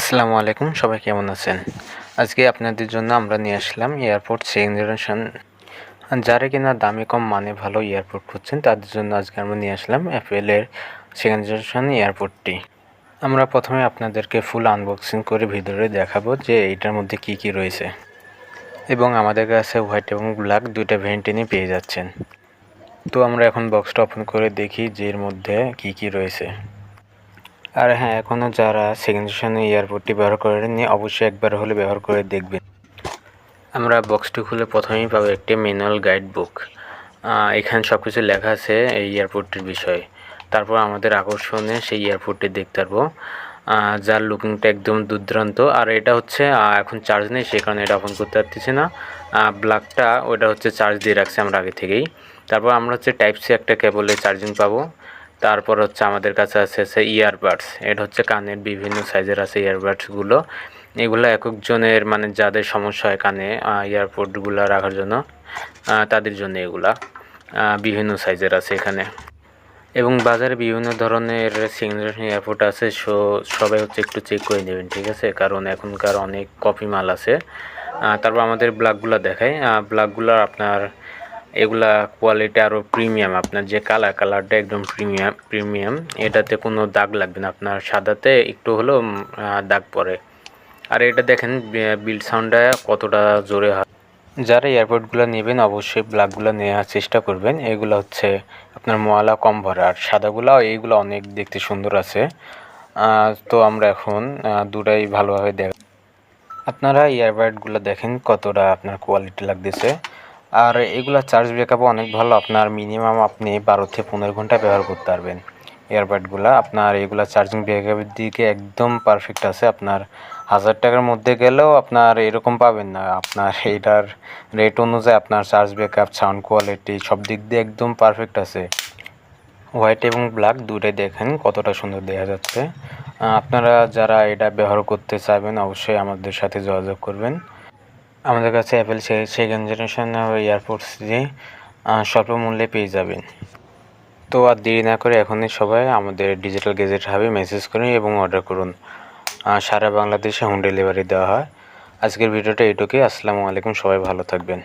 আসসালামু আলাইকুম, সবাই কেমন আছেন? আজকে আপনাদের জন্য আমরা নিয়ে আসলাম এয়ারপোর্ট সেকেন্ড জেনারেশন। যারা কিনা দামে কম মানে ভালো এয়ারপোর্ট খুঁজছেন তাদের জন্য আজকে আমরা নিয়ে আসলাম অ্যাপেলের সেকেন্ড জেনারেশন এয়ারপোর্টটি। আমরা প্রথমে আপনাদেরকে ফুল আনবক্সিং করে ভিতরে দেখাবো যে এইটার মধ্যে কি কি রয়েছে, এবং আমাদের কাছে হোয়াইট এবং ব্ল্যাক দুইটা ভেরিয়েন্টই পেয়ে যাচ্ছেন। তো আমরা এখন বক্সটা ওপেন করে দেখি যে এর মধ্যে কি কি রয়েছে। আর হ্যাঁ, এখনও যারা সেকেন্ড জেনারেশন এয়ারপোর্টটি ব্যবহার করেননি অবশ্যই একবার হলে ব্যবহার করে দেখবেন। আমরা বক্সটি খুলে প্রথমেই পাবো একটি ম্যানুয়াল গাইড বুক। এখানে সব কিছু লেখা আছে এই এয়ারপোর্টটির বিষয়ে। তারপর আমাদের আকর্ষণে সেই এয়ারপোর্টটি দেখতে পারবো, যার লুকিংটা একদম দুর্দান্ত। আর এটা হচ্ছে এখন চার্জ নেই, সেই কারণে এটা ওপেন করতে পারতেছি না। ব্ল্যাকটা ওটা হচ্ছে চার্জ দিয়ে রাখছি আমরা আগে থেকেই। তারপর আমরা হচ্ছে টাইপ সি একটা কেবলে চার্জিং পাবো। তারপর হচ্ছে আমাদের কাছে আছে ইয়ারবাডস। এটা হচ্ছে কানের বিভিন্ন সাইজের আছে ইয়ারবাডসগুলো। এগুলো এক একজনের মানে যাদের সমস্যা হয় কানে এয়ারপোর্টগুলো রাখার জন্য, তাদের জন্য এগুলা বিভিন্ন সাইজের আছে এখানে। এবং বাজারে বিভিন্ন ধরনের সেকেন্ড জেনারেশন এয়ারপোর্ট আছে, সবাই হচ্ছে একটু চেক করে নেবেন, ঠিক আছে? কারণ এখনকার অনেক কপি মাল আছে। তারপর আমাদের ব্ল্যাকগুলো দেখায়। ব্ল্যাকগুলো আপনার এগুলা কোয়ালিটি আরও প্রিমিয়াম। আপনার যে কালারটা একদম প্রিমিয়াম। এটাতে কোনো দাগ লাগবে না, আপনার সাদাতে একটু হলেও দাগ পড়ে। আর এটা দেখেন বিল্ড সাউন্ডটা কতটা জোরে হয়। যারা এয়ারপোর্টগুলো নেবেন অবশ্যই ব্ল্যাকগুলো নেওয়ার চেষ্টা করবেন। এগুলো হচ্ছে আপনার ময়লা কম ভরে, আর সাদাগুলো এইগুলো অনেক দেখতে সুন্দর আছে। তো আমরা এখন দুটাই ভালোভাবে দেখ। আপনারা ইয়ারবাডগুলো দেখেন কতটা আপনার কোয়ালিটি লাগতেছে। আর এগুলা চার্জ ব্যাকআপও অনেক ভালো। আপনার মিনিমাম আপনি 12 থেকে 15 ঘন্টা ব্যবহার করতে পারবেন ইয়ারবাডগুলো। আপনার এগুলা চার্জিং ব্যাকআপের দিকে একদম পারফেক্ট আছে। আপনার 1000 টাকার মধ্যে গেলেও আপনার এরকম পাবেন না। আপনার এইটার রেট অনুযায়ী আপনার চার্জ ব্যাকআপ, সাউন্ড কোয়ালিটি সব দিক দিয়ে একদম পারফেক্ট আছে। হোয়াইট এবং ব্ল্যাক দুটোই দেখেন কতটা সুন্দর দেখা যাচ্ছে। আপনারা যারা এটা ব্যবহার করতে চাইবেন অবশ্যই আমাদের সাথে যোগাযোগ করবেন। আমাদের কাছে অ্যাপেল সেকেন্ড জেনারেশন এয়ারপোর্টস দিয়ে স্বল্প মূল্যে পেয়ে যাবেন। তো আর দেরি না করে এখনই সবাই আমাদের ডিজিটাল গেজেট হাবে মেসেজ করুন এবং অর্ডার করুন। সারা বাংলাদেশে হোম ডেলিভারি দেওয়া হয়। আজকের ভিডিওটা এইটুকুই। আসসালামু আলাইকুম, সবাই ভালো থাকবেন।